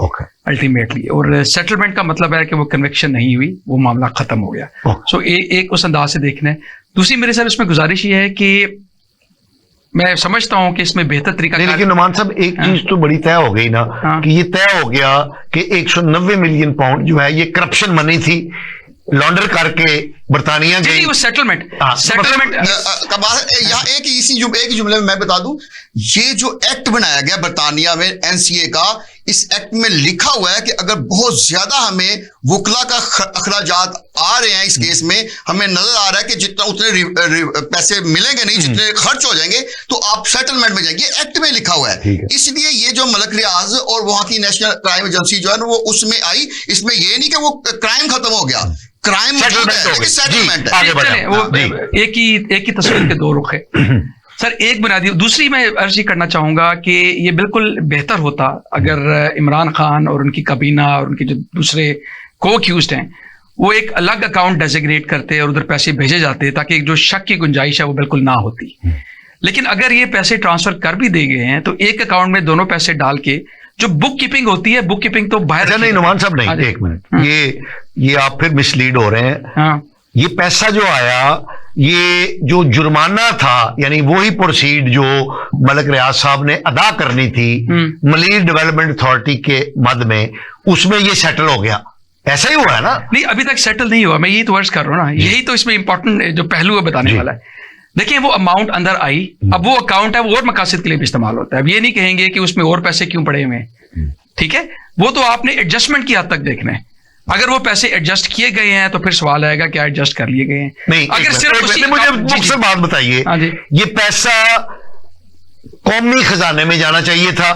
अल्टीमेटली। और सेटलमेंट का मतलब है कि वो कन्विक्शन नहीं हुई, वो मामला खत्म हो गया। सो एक उस अंदाज से देखना है। दूसरी मेरे साथ इसमें गुजारिश ये है कि मैं समझता हूं कि इसमें बेहतर तरीका, लेकिन नुमान साहब एक चीज तो बड़ी तय हो गई ना कि ये तय हो गया कि 190 मिलियन पाउंड जो है ये करप्शन मनी थी, लॉन्डर करके बरतानिया गई। वो सेटलमेंट यहाँ एक जुमले में मैं बता दूं, ये जो एक्ट बनाया गया बरतानिया में NCA का, इस एक्ट में लिखा हुआ है कि अगर बहुत ज्यादा हमें वकला का अखराजात आ रहे हैं इस केस में, हमें नजर आ रहा है कि जितना उतने पैसे मिलेंगे नहीं, जितने खर्च हो जाएंगे, तो आप सेटलमेंट में जाएंगे। एक्ट में लिखा हुआ है। इसलिए ये जो मलक रियाज और वहां की नेशनल क्राइम एजेंसी जो है ना वो उसमें आई। इसमें ये नहीं कि वो क्राइम खत्म हो गया, क्राइम सेटलमेंट है। वो एक ही तस्वीर के दो रुख है सर। एक बुनियादी, दूसरी मैं अर्ज ही करना चाहूंगा कि ये बिल्कुल बेहतर होता अगर इमरान खान और उनकी काबीना और उनके जो दूसरे को-अक्यूज्ड हैं वो एक अलग अकाउंट डेजिग्नेट करते और उधर पैसे भेजे जाते, ताकि जो शक की गुंजाइश है वो बिल्कुल ना होती। लेकिन अगर ये पैसे ट्रांसफर कर भी दे गए हैं तो एक अकाउंट में दोनों पैसे डाल के जो बुक कीपिंग होती है, बुक कीपिंग तो बाहर नहीं नुमान साहब नहीं, एक मिनट, ये आप फिर मिसलीड हो रहे हैं। ये पैसा जो आया, ये जो जुर्माना था यानी वही प्रोसीड जो मलक रियाज साहब ने अदा करनी थी मलीर डेवलपमेंट अथॉरिटी के मद में, उसमें ये सेटल हो गया। ऐसा ही हुआ है ना? नहीं, अभी तक सेटल नहीं हुआ, मैं यही तो वर्ष कर रहा हूँ ना, यही तो इसमें इंपॉर्टेंट जो पहलू है बताने वाला है। देखिए वो अमाउंट अंदर आई, अब वो अकाउंट है वो और मकासद के लिए भी इस्तेमाल होता है। अब ये नहीं कहेंगे कि उसमें और पैसे क्यों पड़े हुए हैं, ठीक है, वो तो आपने एडजस्टमेंट की हद तक देखना है। अगर वो पैसे एडजस्ट किए गए हैं तो फिर सवाल आएगा क्या एडजस्ट कर लिए गए हैं। नहीं, अगर सिर्फ मुझे मुझसे बात बताइए, ये पैसा कौमी खजाने में जाना चाहिए था,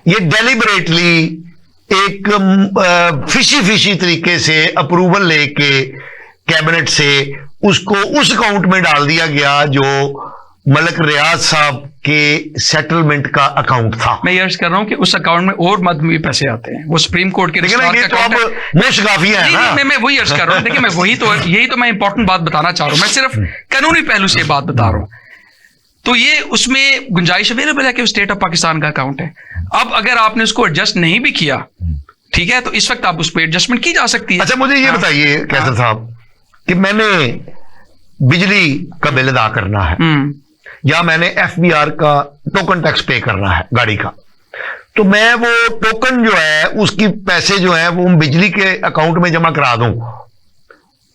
ये डेलिबरेटली एक फिशी तरीके से अप्रूवल लेके कैबिनेट से उसको उस अकाउंट में डाल दिया गया जो मलक रियाज साहब के सेटलमेंट का अकाउंट था? मैं ये अर्ज कर रहा हूं कि उस अकाउंट में और मदमी पैसे आते हैं, वो सुप्रीम कोर्ट के मुशगाफिया है ना। मैं वही अर्ज कर रहा हूं, देखिए मैं वही तो यही तो मैं इंपॉर्टेंट बात बताना चाह रहा हूं, मैं सिर्फ कानूनी पहलू से बात बता रहा हूं। तो ये उसमें गुंजाइश अवेलेबल है कि स्टेट ऑफ पाकिस्तान का अकाउंट है। अब अगर आपने उसको एडजस्ट नहीं भी किया, ठीक है, तो इस वक्त आप उस पर एडजस्टमेंट की जा सकती है। अच्छा मुझे ये बताइए कैसर साहब कि मैंने बिजली का बिल अदा करना है या मैंने FBR का टोकन टैक्स पे करना है गाड़ी का, तो मैं वो टोकन जो है उसकी पैसे जो है वो बिजली के अकाउंट में जमा करा दूं,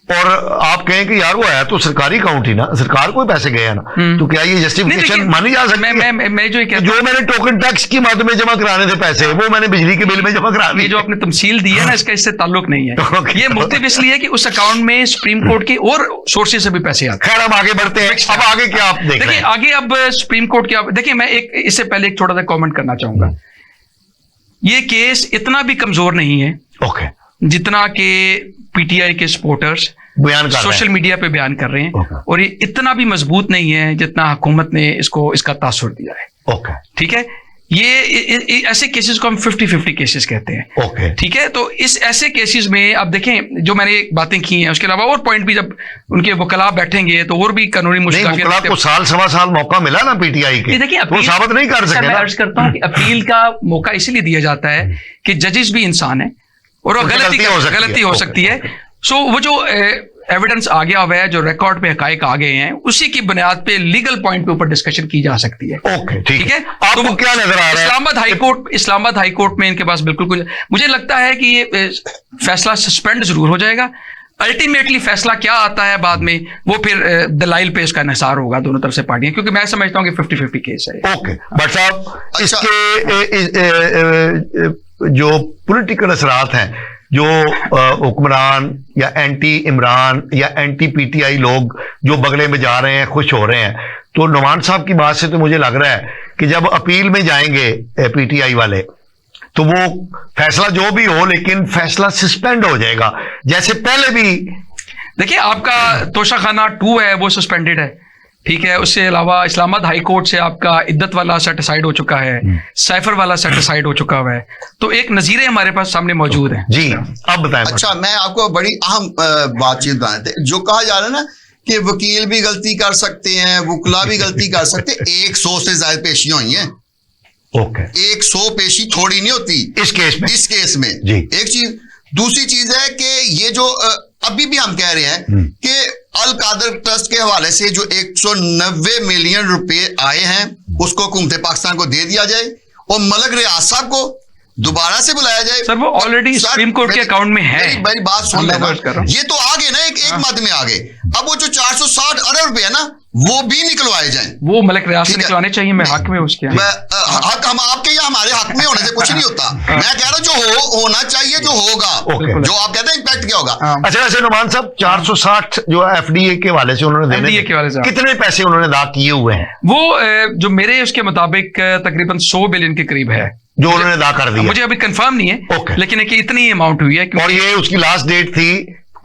और आप कहें कि यार वो है तो सरकारी अकाउंट ही ना, सरकार को पैसे गए ना, तो क्या ये जस्टिफिकेशन मानी जा सकती है? मैं जो मैंने टोकन टैक्स की मद में जमा कराने थे पैसे वो मैंने बिजली के बिल में जमा करा दिए। जो आपने तमसील दी है ना, इसका इससे ताल्लुक नहीं है। ये मुख्तलिफ इसलिए है कि उस अकाउंट में सुप्रीम कोर्ट के और सोर्सेज से भी पैसे आते हैं। खैर हम आगे बढ़ते हैं, अब आगे क्या आप देख रहे हैं? आगे अब सुप्रीम कोर्ट के, देखिए मैं एक इससे पहले एक छोटा सा कॉमेंट करना चाहूंगा। ये केस इतना भी कमजोर नहीं है जितना कि PTI के सपोर्टर्स सोशल मीडिया पे बयान कर रहे हैं, और ये इतना भी मजबूत नहीं है जितना हुकूमत ने इसका तासुर दिया है। ठीक है, ये ऐसे केसेस को हम 50-50 केसेस कहते हैं। ठीक है, तो इस ऐसे केसेस में अब देखें जो मैंने बातें की हैं, उसके अलावा और पॉइंट भी जब उनके वकला बैठेंगे तो और भी कानूनी मुश्किल को साल सवा साल मौका मिला ना PTI के, देखिए वो साबित नहीं कर सके। मैं अर्ज करता हूं कि अपील का मौका इसलिए दिया जाता है कि जजेस भी इंसान है और गलती हो सकती है। सो वो जो एविडेंस आ गया हुआ है, जो रिकॉर्ड पे हकायक आ गए हैं, उसी की बुनियाद पे लीगल पॉइंट पे ऊपर डिस्कशन की जा सकती है। ठीक है, आपको क्या नजर आ रहा है? इस्लामाबाद हाई कोर्ट में इनके पास बिल्कुल कुछ, मुझे लगता है कि ये फैसला सस्पेंड जरूर हो जाएगा। अल्टीमेटली फैसला क्या आता है बाद में वो फिर दलाइल पे इसका निसार होगा दोनों तरफ से पार्टियां, क्योंकि मैं समझता हूं कि 50-50 केस है। ओके बट साहब, इसके जो पॉलिटिकल असरात हैं, जो हुक्मरान या एंटी इमरान या एंटी PTI लोग जो बगले में जा रहे हैं, खुश हो रहे हैं, तो नुमान साहब की बात से तो मुझे लग रहा है कि जब अपील में जाएंगे PTI वाले तो वो फैसला जो भी हो, लेकिन फैसला सस्पेंड हो जाएगा, जैसे पहले भी। देखिए आपका तोशाखाना 2 है वो सस्पेंडेड है, ठीक है, उससे अलावा इस्लामाबाद हाई कोर्ट से आपका इद्दत वाला सेट असाइड हो चुका है, साइफर वाला सेट असाइड हो चुका हुआ है, तो एक नजीरे हमारे पास सामने मौजूद है। जी अब बताएं। अच्छा, मैं आपको बड़ी अहम बातचीत बताए थे, जो कहा जा रहा है ना कि वकील भी गलती कर सकते हैं, वकला भी गलती कर सकते हैं। 100 से ज्यादा पेशियां हुई हैं। 100 पेशी थोड़ी नहीं होती इस केस में जी। एक चीज, दूसरी चीज है कि ये जो अभी भी हम कह रहे हैं कि अल कादर ट्रस्ट के हवाले से जो 190 मिलियन रुपए आए हैं उसको हुकूमत पाकिस्तान को दे दिया जाए और मलक रियाज साहब को दोबारा से बुलाया जाए। सर वो ऑलरेडी सुप्रीम कोर्ट के अकाउंट में है। मेरी बात सुन लेना, ये तो आ गए ना एक मद में आ गए। अब वो जो 460 अरब रुपए है ना वो भी निकलवाए जाएं। वो मलक रियाज से निकलवाने चाहिए, मैं हक में उसके हक हम आपके या हमारे हक में होने से कुछ नहीं होता। मैं कह रहा हूं जो होना चाहिए, जो होगा, जो आप कहते हैं इम्पैक्ट क्या होगा। अच्छा वैसे नुमान साहब 460 जो FDA के वाले से उन्होंने देने कितने पैसे उन्होंने अदा किए हुए हैं? वो जो मेरे उसके मुताबिक तकरीबन 100 बिलियन के करीब है जो उन्होंने अदा कर दिया। मुझे अभी कंफर्म नहीं है, लेकिन इतनी अमाउंट हुई है। और ये उसकी लास्ट डेट थी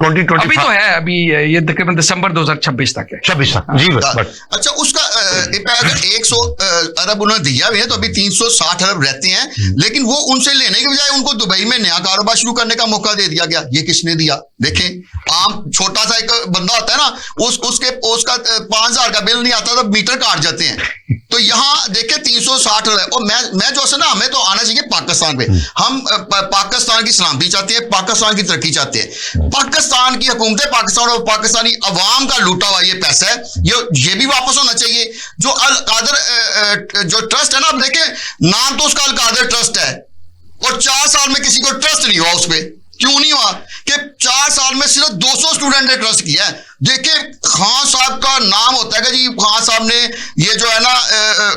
2025। अभी तो है, अभी ये तकरीबन दिसंबर 2026 तक है। 26 तक जी। अच्छा, उसका अगर 100 अरब उन्होंने दिया भी है तो अभी 360 अरब रहते हैं, लेकिन वो उनसे लेने के बजाय उनको दुबई में नया कारोबार शुरू करने का मौका दे दिया गया। ये किसने दिया? देखें, आम छोटा सा एक बंदा होता है ना, उसका 5000 का बिल नहीं आता तो मीटर काट जाते हैं। तो यहाँ देखे 360 अरब। और मैं जो है ना, हमें तो आना चाहिए पाकिस्तान पे। हम पाकिस्तान की सलामती चाहते हैं, पाकिस्तान की तरक्की चाहते हैं। पाकिस्तान की हुकूमत, पाकिस्तान और पाकिस्तानी अवाम का लूटा हुआ ये पैसा है, ये भी वापस होना चाहिए। जो अल कादर जो ट्रस्ट है ना, आप देखें नाम तो उसका अल कादर ट्रस्ट है और 4 साल में किसी को ट्रस्ट नहीं हुआ उस पर। क्यों नहीं हुआ कि 4 साल में सिर्फ 200 स्टूडेंट ने ट्रस्ट किया है। देखिए खान साहब का नाम होता है कि जी खान साहब ने ये जो है ना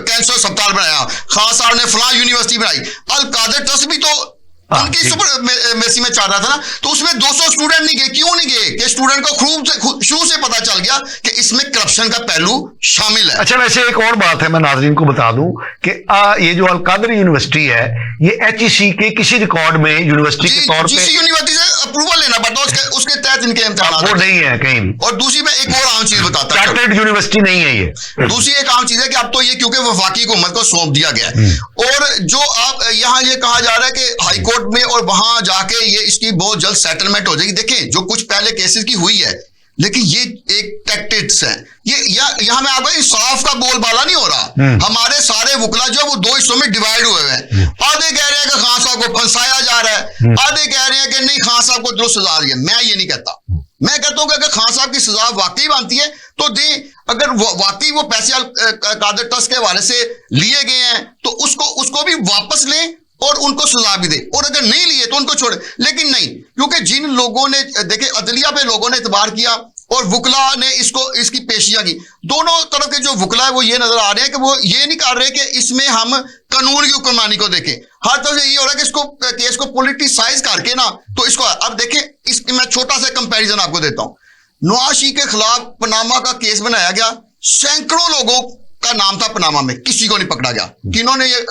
कैंसर अस्पताल बनाया, खान साहब ने फलां यूनिवर्सिटी बनाई। अल कादर ट्रस्ट भी तो उनकी सुपर मेसी में चल रहा था ना, तो उसमें 200 स्टूडेंट नहीं गए। क्यों नहीं गए? कि स्टूडेंट को शुरू से पता चल गया कि इसमें करप्शन का पहलू शामिल है। अच्छा, वैसे एक और बात है, मैं नाज़रीन को बता दूं कि ये जो अल कादर यूनिवर्सिटी है ये HEC के किसी रिकॉर्ड में यूनिवर्सिटी के तौर पे यूनिवर्सिटी से अप्रूवल लेना पड़ता है, उसके तहत इनके इम्तिहान वो नहीं है कहीं। और दूसरी मैं एक और आम चीज बताता हूं, चार्टर्ड यूनिवर्सिटी नहीं है ये। दूसरी एक आम चीज है कि अब तो ये क्योंकि वफाकी हुकूमत को सौंप दिया गया है, और जो आप यहाँ ये कहा जा रहा है कि हाई कोर्ट में और वहां जाके ये इसकी बहुत जल्द सेटलमेंट हो जाएगी। देखें जो कुछ पहले केसेस की हुई है, लेकिन ये एक टैक्टिक्स है, ये यहाँ में आपको इंसाफ का बोलबाला नहीं हो रहा। हमारे सारे वकला जो वो 2 हिस्सों में डिवाइड हुए हैं। आधे कह रहे हैं कि खान साहब को फंसाया जा रहा है, आधे कह रहे हैं कि नहीं खान साहब को दुरुस्त सजा दी है। मैं ये नहीं कहता, मैं कहता हूं कि अगर खान साहब की सजा वाकई बनती है तो दें। अगर वाकई वो पैसे कादर ट्रस्ट के हवाले से लिए गए हैं तो उसको भी वापस लें और उनको सजा भी दे, और अगर नहीं लिए तो उनको छोड़े। लेकिन नहीं, क्योंकि जिन लोगों ने देखे अदलिया पे लोगों ने एतबार किया और वकला ने इसकी पेशियां की, दोनों तरफ के जो वकला है वो ये नजर आ रहे हैं कि वो ये नहीं कर रहे कि इसमें हम कानून की हुक्मरानी को देखें। हर तरफ से ये हो रहा है कि इसको केस को पॉलिटिसाइज करके ना, तो इसको अब देखें मैं छोटा सा कंपैरिजन आपको देता हूं। नवाज शरीफ के खिलाफ पनामा का केस बनाया गया, सैकड़ों लोगों का नाम था पनामा में, किसी को नहीं पकड़ा गया। किन्होंने ये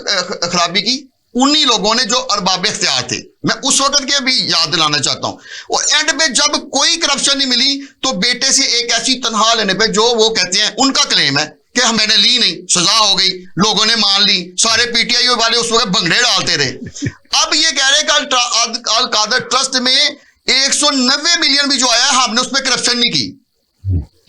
खराबी की? उन्हीं लोगों ने जो अरबाब इख्तियार थे। मैं उस वक्त के भी याद दिलाना चाहता हूं। और एंड पे जब कोई करप्शन नहीं मिली तो बेटे से एक ऐसी तनख्वाह लेने पे जो वो कहते हैं, उनका क्लेम है कि मैंने ली नहीं, सजा हो गई, लोगों ने मान ली, सारे PTI वाले उस वक्त भंगड़े डालते रहे। अब ये कह रहे हैं कि अल कादर ट्रस्ट में 190 मिलियन भी जो आया हमने उस पर करप्शन नहीं की,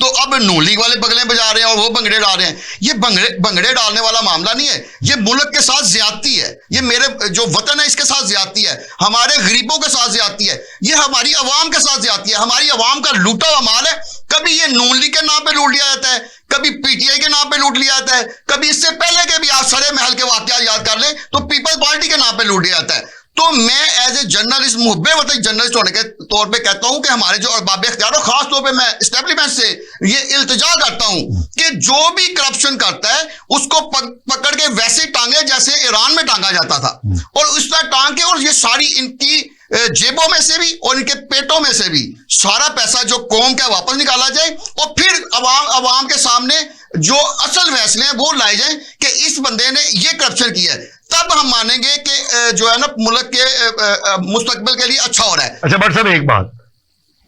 तो अब नून लीग वाले बगले बजा रहे हैं और वो भंगड़े डाल रहे हैं। ये भंगड़े डालने वाला मामला नहीं है, ये मुल्क के साथ ज्यादती है, ये मेरे जो वतन है इसके साथ ज्यादती है, हमारे गरीबों के साथ ज्यादती है, ये हमारी अवाम के साथ ज्यादती है, हमारी अवाम का लूटा हुआ माल है। कभी ये नून लीग के नाम पे लूट लिया जाता है, कभी PTI के नाम पे लूट लिया जाता है, कभी इससे पहले के भी आप सरे महल के वाकया याद कर लें तो पीपल्स पार्टी के नाम पे लूट लिया जाता है। तो मैं एज ए जर्नलिस्ट, मुहब्बे वतन जर्नलिस्ट होने के तौर पे कहता हूं कि हमारे जो अरबाब इख्तियार, और खास तौर पे मैं एस्टेब्लिशमेंट से ये इल्तिजा करता हूं कि जो भी करप्शन करता है उसको पकड़ के वैसे टांगे जैसे ईरान में टांगा जाता था, और उस तरह टांग के, और ये सारी इनकी जेबों में से भी और इनके पेटों में से भी सारा पैसा जो कौम का वापस निकाला जाए, और फिर अवाम के सामने जो असल फैसले हैं वो लाए जाए कि इस बंदे ने ये करप्शन किया है। तब हम मानेंगे कि जो है ना मुल्क के मुस्तकबिल के लिए अच्छा हो रहा है। अच्छा भट्ट साहब, एक बात,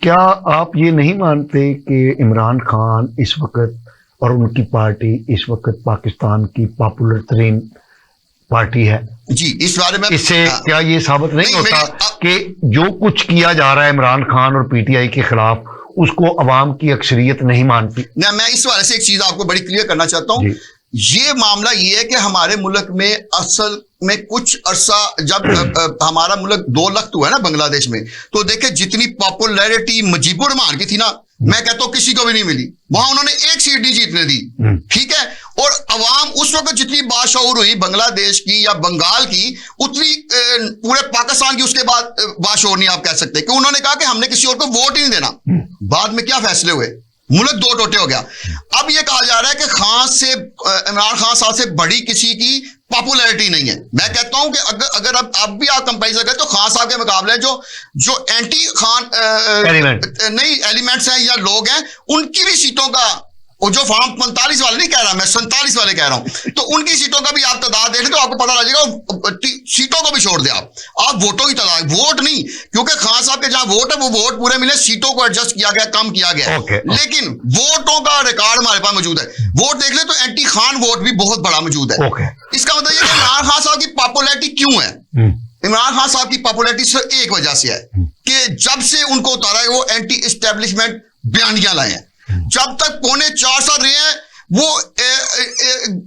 क्या आप ये नहीं मानते कि इमरान खान इस वक्त और उनकी पार्टी इस वक्त पाकिस्तान की पॉपुलर तरीन पार्टी है? जी, इस बारे में इससे क्या ये साबित नहीं होता कि जो कुछ किया जा रहा है इमरान खान और PTI के खिलाफ उसको अवाम की अक्सरियत नहीं मानती? ना, मैं इस बारे से एक चीज आपको बड़ी क्लियर करना चाहता हूं। ये मामला ये है कि हमारे मुल्क में असल में कुछ अरसा जब हमारा मुल्क 2 लाख हुआ है ना बांग्लादेश में, तो देखे जितनी पॉपुलैरिटी मुजीबुर रहमान की थी ना, मैं कहता हूं किसी को भी नहीं मिली। वहां उन्होंने 1 सीट नहीं जीतने दी, ठीक है। और अवाम उस वक्त जितनी बाशऊर हुई बांग्लादेश की या बंगाल की, उतनी पूरे पाकिस्तान की उसके बाद बाशऊर नहीं आप कह सकते, कि उन्होंने कहा कि हमने किसी और को वोट ही नहीं देना। बाद में क्या फैसले हुए, मुल्क 2 टोटे हो गया। अब ये कहा जा रहा है कि इमरान खान साहब से बड़ी किसी की पॉपुलैरिटी नहीं है। मैं कहता हूं कि अगर अब भी आप कंपेरिजन करें तो खान साहब के मुकाबले जो एंटी खान नहीं एलिमेंट्स हैं या लोग हैं, उनकी भी सीटों का, और जो फॉर्म 45 वाले नहीं कह रहा मैं, 47 वाले कह रहा हूं, तो उनकी सीटों का भी आप तादाद देख लें तो आपको पता लग जाएगा। सीटों को भी छोड़ दें आप वोटों की तादाद, वोट नहीं, क्योंकि खान साहब के जहां वोट है वो वोट पूरे मिले, सीटों को एडजस्ट किया गया, कम किया गया, लेकिन वोटों का रिकॉर्ड हमारे पास मौजूद है। वोट देख ले तो एंटी खान वोट भी बहुत बड़ा मौजूद है। इसका मतलब यह कि इमरान खान साहब की पॉपुलैरिटी क्यों है? इमरान खान साहब की पॉपुलैरिटी सिर्फ एक वजह से है कि जब से उनको उतारा है वो एंटी एस्टेब्लिशमेंट बयानियां लाए हैं। जब तक 4.25 साल रहे हैं वो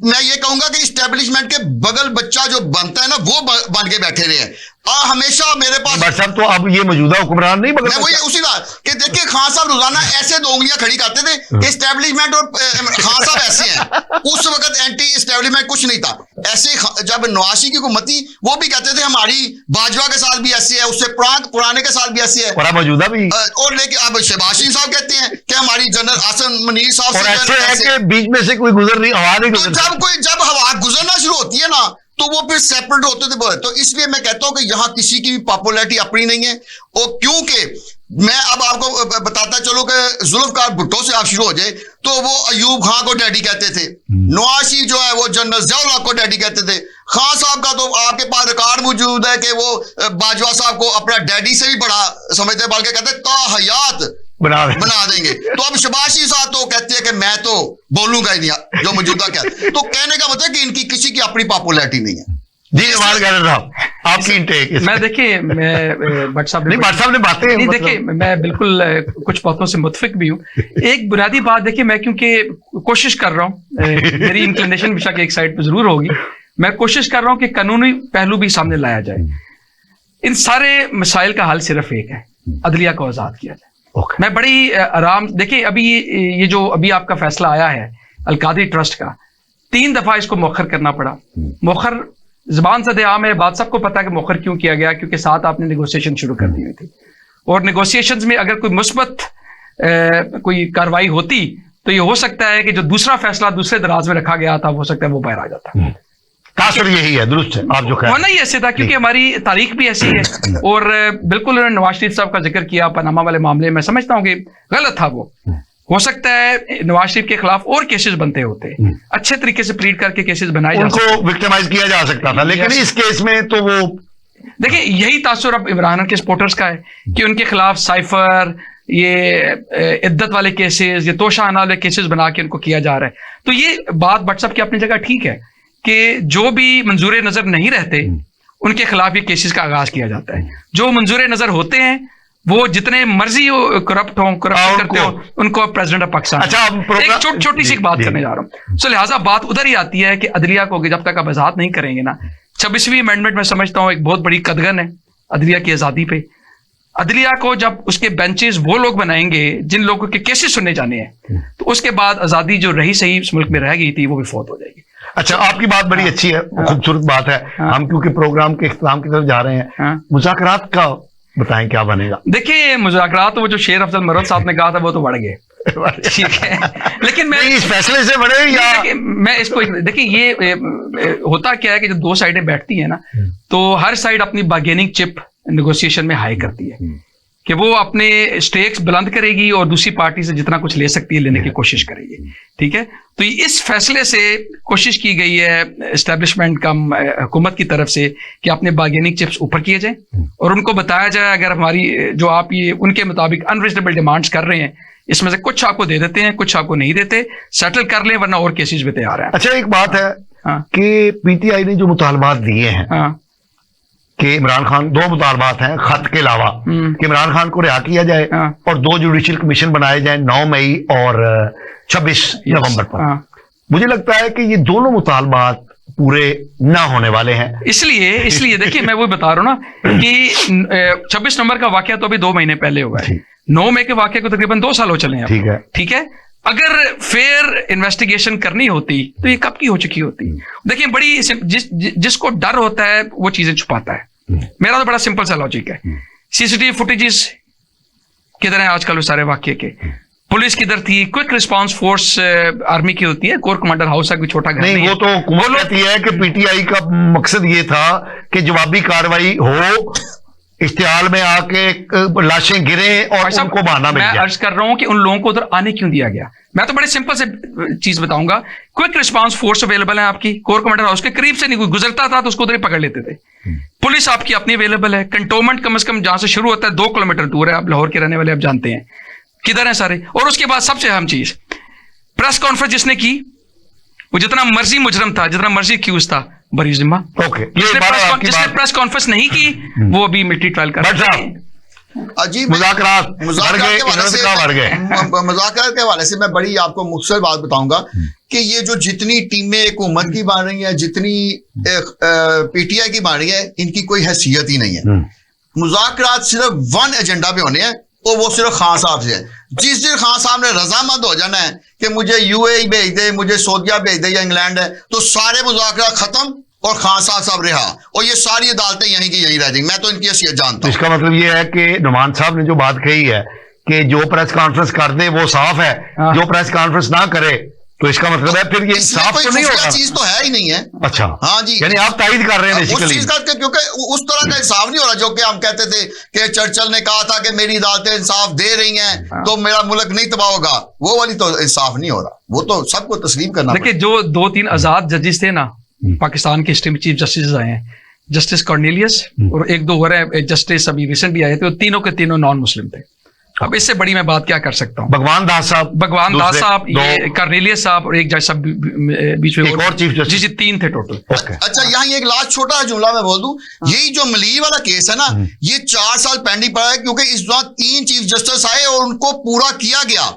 मैं ये कहूंगा कि इस्टेब्लिशमेंट के बगल बच्चा जो बनता है ना, वो बन के बैठे रहे हैं। हमेशा मेरे पास भट्ट साहब तो अब ये मौजूदा हुक्मरान नहीं बदल मैं वही उसी बात कि देखिए खान साहब रोजाना ऐसे दो उंगलियां खड़ी करते थे, एस्टेब्लिशमेंट और खान साहब ऐसे हैं। उस वक्त एंटी एस्टेब्लिशमेंट कुछ नहीं था। ऐसे जब नवाज शरीफ की हुकूमत थी वो भी कहते थे हमारी बाजवा के साथ भी ऐसी है, उससे पुराने के साथ भी ऐसी है, और मौजूदा भी। और लेकिन अब शहबाज शरीफ साहब कहते हैं कि हमारी जनरल आसन मनीर साहब और ऐसे है से कि बीच में से कोई गुजर नहीं, हवा नहीं तो गुजर। जब हवा गुजरना शुरू होती है ना तो वो फिर सेपरेट होते थे। तो इसलिए मैं कहता हूं कि यहां किसी की भी पॉपुलैरिटी अपनी नहीं है। और क्योंकि मैं अब आपको बताता चलो कि जुल्फकार भुट्टो से आप शुरू हो जाए तो वो अयूब खान को डैडी कहते थे, नवाज शरीफ जो है वो जनरल ज़िया को डैडी कहते थे, खान साहब का तो आपके पास रिकॉर्ड मौजूद है कि वो बाजवा साहब को अपना डैडी से भी बड़ा समझते, बल्कि कहते ताहयात बना देंगे। तो अब शहबाज शरीफ साहब तो कहते हैं कि मैं तो बोलूंगा ही नहीं जो मौजूदा क्या, तो कहने का मतलब कि इनकी किसी की अपनी पॉपुलैरिटी नहीं है। जी जमाल गैलर साहब आपकी इंटेक। मैं देखिए मैं भट्ट साहब ने बातें नहीं देखिए मैं बिल्कुल कुछ बातों से मुत्फिक भी हूँ। एक बुनियादी बात देखिए, मैं क्योंकि कोशिश कर रहा हूँ, मेरी इंक्लिनेशन बेशक एक साइड पे जरूर होगी, मैं कोशिश कर रहा हूँ कि कानूनी पहलू भी सामने लाया जाए। इन सारे मसाइल का हल सिर्फ एक है, अदलिया को आजाद किया जाए। मैं बड़ी आराम देखिए अभी ये जो अभी आपका फैसला आया है अलकादरी ट्रस्ट का, 3 दफा इसको मौखर करना पड़ा। मौखर ज़बान से आम है, बात सबको पता है कि मौखर क्यों किया गया, क्योंकि साथ आपने नेगोशिएशन शुरू कर दी हुई थी और नेगोशिएशंस में अगर कोई मुस्बत कोई कार्रवाई होती तो ये हो सकता है कि जो दूसरा फैसला दूसरे दराज में रखा गया था हो सकता है वो बाहर आ जाता। तासुर यही है, दुरुस्त है आप जो कह रहे हैं। होना ही ऐसे था क्योंकि हमारी तारीख भी ऐसी है और बिल्कुल उन्होंने नवाज शरीफ साहब का जिक्र किया पनामा वाले मामले में, समझता हूँ कि गलत था वो। हो सकता है नवाज शरीफ के खिलाफ और केसेस बनते होते, अच्छे तरीके से प्लीड करके केसेस बनाए जा सकते, उनको विक्टिमाइज किया जा सकता था, लेकिन इस केस में तो वो देखिए यही तासुर अब इमरान के सपोर्टर्स का है कि उनके खिलाफ साइफर, ये इद्दत वाले केसेस, ये तोशाना वाले केसेस बना के उनको किया जा रहा है। तो ये बात भट्ट साहब की अपनी जगह ठीक है कि जो भी मंजूर नजर नहीं रहते उनके खिलाफ ये केसेस का आगाज किया जाता है। जो मंजूर नजर होते हैं वो जितने मर्जी करप्ट करते हो उनको प्रेसिडेंट ऑफ पाकिस्तान। अच्छा, एक छोटी सी बात करने जा रहा हूँ। सो लिहाजा बात उधर ही आती है कि अदलिया को जब तक आप आजाद नहीं करेंगे ना, 26वीं अमेंडमेंट में समझता हूँ एक बहुत बड़ी कदगन है अदलिया की आजादी पे। अदलिया को जब उसके बेंचेस वो लोग बनाएंगे जिन लोगों के केसेस सुनने जाने हैं, तो उसके बाद आजादी जो रही सही इस मुल्क में रह गई थी वो भी फौत हो जाएगी। अच्छा, आपकी बात बड़ी अच्छी है, खूबसूरत बात है। हम क्योंकि प्रोग्राम के इख्तिताम की तरफ जा रहे हैं, मुज़ाकरात का बताएं क्या बनेगा। देखिए मुज़ाकरात वो जो शेर अफजल मरद साहब ने कहा था वो तो बढ़ गए, ठीक है, लेकिन मैं इस फैसले से बढ़े या मैं इसको देखिए ये होता क्या है कि जब दो साइडें बैठती है ना तो हर साइड अपनी बार्गेनिंग चिप नेगोशिएशन में हाई करती है कि वो अपने स्टेक्स बुलंद करेगी और दूसरी पार्टी से जितना कुछ ले सकती है लेने की कोशिश करेगी, ठीक है। तो इस फैसले से कोशिश की गई है एस्टेब्लिशमेंट का हुकूमत की तरफ से कि अपने बार्गेनिंग चिप्स ऊपर किए जाएं और उनको बताया जाए अगर हमारी जो आप ये उनके मुताबिक अनरीजनेबल डिमांड्स कर रहे हैं इसमें से कुछ आपको दे देते हैं, कुछ आपको नहीं देते, सेटल कर लें वरना और केसेस भी तैयार हैं। अच्छा, एक बात है कि पीटीआई ने जो मुतालबात दिए हैं कि इमरान खान, 2 मुतालबात हैं खत के अलावा कि इमरान खान को रिहा किया जाए और 2 जुडिशियल कमीशन बनाए जाए 9 मई और 26 नवंबर पर। मुझे लगता है कि ये दोनों मुतालबात पूरे ना होने वाले हैं। इसलिए देखिए मैं वो बता रहा हूँ ना कि 26 नवंबर का वाकया तो अभी 2 महीने पहले हुआ है, 9 मई के वाकये को तकरीबन 2 साल हो चले हैं। ठीक है, अगर फेयर इन्वेस्टिगेशन करनी होती तो ये कब की हो चुकी होती। देखिए बड़ी जिसको डर होता है वो चीजें छुपाता है। मेरा तो बड़ा सिंपल सा लॉजिक है, सीसीटीवी फुटेजेस किधर है आजकल उस सारे वाकये के, पुलिस किधर थी, क्विक रिस्पांस फोर्स आर्मी की होती है, कोर कमांडर हाउस का कोई छोटा घर नहीं, वो तो हुकूमत कहती है कि पीटीआई का मकसद ये था कि जवाबी कार्रवाई हो, इश्तिहार में आके लाशें गिरे और उनको बहाना मिल जाए। मैं अर्ज कर रहा हूं कि उन लोगों को उधर आने क्यों दिया गया। मैं तो बड़े सिंपल से चीज बताऊंगा, क्विक रिस्पांस फोर्स अवेलेबल है आपकी, कोर कमांडर हाउस के करीब से नहीं कोई गुजरता था तो उसको उधर ही पकड़ लेते थे। पुलिस आपकी अपनी अवेलेबल है, कंटोनमेंट कम से कम जहां से शुरू होता है 2 किलोमीटर दूर है, आप लाहौर के रहने वाले आप जानते हैं किधर है सारे। और उसके बाद सबसे अहम चीज, प्रेस कॉन्फ्रेंस जिसने की वो जितना मर्जी मुजरम था, जितना मर्जी एक्यूज था, बरी जिम्मा। ओके, जिसने प्रेस कॉन्फ्रेंस नहीं की वो अभी मिलिट्री ट्रायल कर रहा है। अजीब मुज़ाकरात बढ़ गए, बढ़ गए। मुज़ाकरात के हवाले से मैं बड़ी आपको मुख्तसर बात बताऊंगा कि ये जो जितनी टीमें हुकूमत की बन रही हैं, जितनी पीटीआई की बन रही है, इनकी कोई हैसियत ही नहीं है। मुज़ाकरात सिर्फ वन एजेंडा पे होने हैं और वो सिर्फ खान साहब से है। जिस दिन खान साहब ने रजामंद हो जाना है कि मुझे यूएई भेज दे, मुझे सऊदीया भेज दे या इंग्लैंड है, तो सारे मुज़ाकरात खत्म और खान साहब रिहा, और ये सारी अदालतें यहीं की यहीं रह जाएंगी। मैं तो इनकी हैसियत जानता हूं। इसका मतलब ये है कि नुमान साहब ने जो बात कही है कि जो प्रेस कॉन्फ्रेंस कर दे वो साफ है, जो प्रेस कॉन्फ्रेंस ना करे तो इसका मतलब है फिर ये इंसाफ तो नहीं होगा। चीज तो है ही नहीं है। अच्छा, हाँ जी, यानी आप तायद कर रहे हैं उस बेसिकली चीज का, क्योंकि उस तरह का इंसाफ नहीं हो रहा जो कि हम कहते थे कि चर्चिल ने कहा था कि मेरी अदालतें इंसाफ दे रही हैं तो मेरा मुल्क नहीं तबाह होगा। वो वाली तो इंसाफ नहीं हो रहा, वो तो सबको तस्लीम करना। देखिए, जो 2-3 आजाद जजेस थे ना पाकिस्तान की हिस्ट्री में, चीफ जस्टिस आए हैं, जस्टिस कॉर्नेलियस और 1-2 और जस्टिस अभी रिसेंटली आए थे, वो तीनों के तीनों नॉन मुस्लिम थे। अब इससे बड़ी मैं बात क्या कर सकता हूँ। भगवान दास साहब, ये कॉर्नेलियस साहब और एक जज साहब बीच में, एक और चीफ जस्टिस, जी 3 थे टोटल। अच्छा, यहाँ एक लास्ट छोटा जुमला मैं बोल दूं, यही जो मली वाला केस है ना, ये 4 साल पेंडिंग पड़ा है क्योंकि इस बार 3 चीफ जस्टिस आए और उनको पूरा किया गया।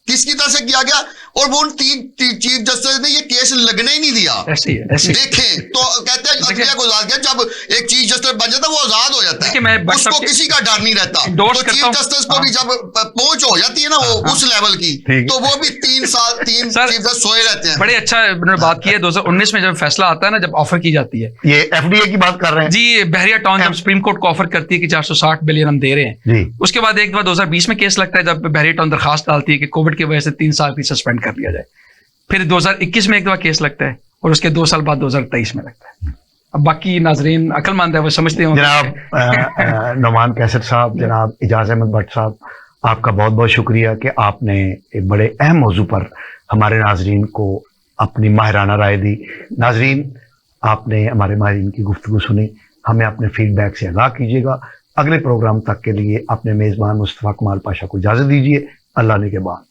किसकी तरह से किया गया? और वो उन 3 चीफ जस्टिस ने ये केस लगने ही नहीं दिया। ऐसे ही है। देखें तो कहते हैं अदलिया को आजाद किया, जब एक चीफ जस्टिस बन जाता है वो आजाद हो जाता है, उसको किसी का डर नहीं रहता। तो चीफ जस्टिस को भी जब पहुंच हो जाती है ना वो उस लेवल की, तो वो भी 3 चीफ जस्टिस सोए रहते हैं। बड़े अच्छा बात की है। 2019 में जब फैसला आता है ना, जब ऑफर की जाती है, ये एफडीए की बात कर रहे हैं जी, बहरिया टाउन जब सुप्रीम कोर्ट को ऑफर करती है कि 460 बिलियन हम दे रहे हैं, उसके बाद एक बार 2020 में केस लगता है जब बहरिया टाउन दरखास्त डालती है कि कोविड की वजह से 3 साल की सस्पेंड कर दिया जाए। फिर 2021 में एक दफा केस लगता है और उसके 2 साल बाद 2023 में लगता है। अब बाकी नाजरीन अक्लमंद है, वो समझते होंगे। जनाब नुमान कैसर साहब, जनाब इजाज अहमद भट्ट साहब, आपका बहुत बहुत शुक्रिया कि आपने एक बड़े अहम मौजू पर हमारे नाजरीन को अपनी माहिराना राय दी। नाजरीन, आपने हमारे माहिरीन की गुफ्तगू सुनी, हमें अपने फीडबैक से आगाह कीजिएगा। अगले प्रोग्राम तक के लिए अपने मेज़बान मुस्तफ़ा कमाल पाशा को इजाज़त दीजिए। अल्लाह ने के बाद।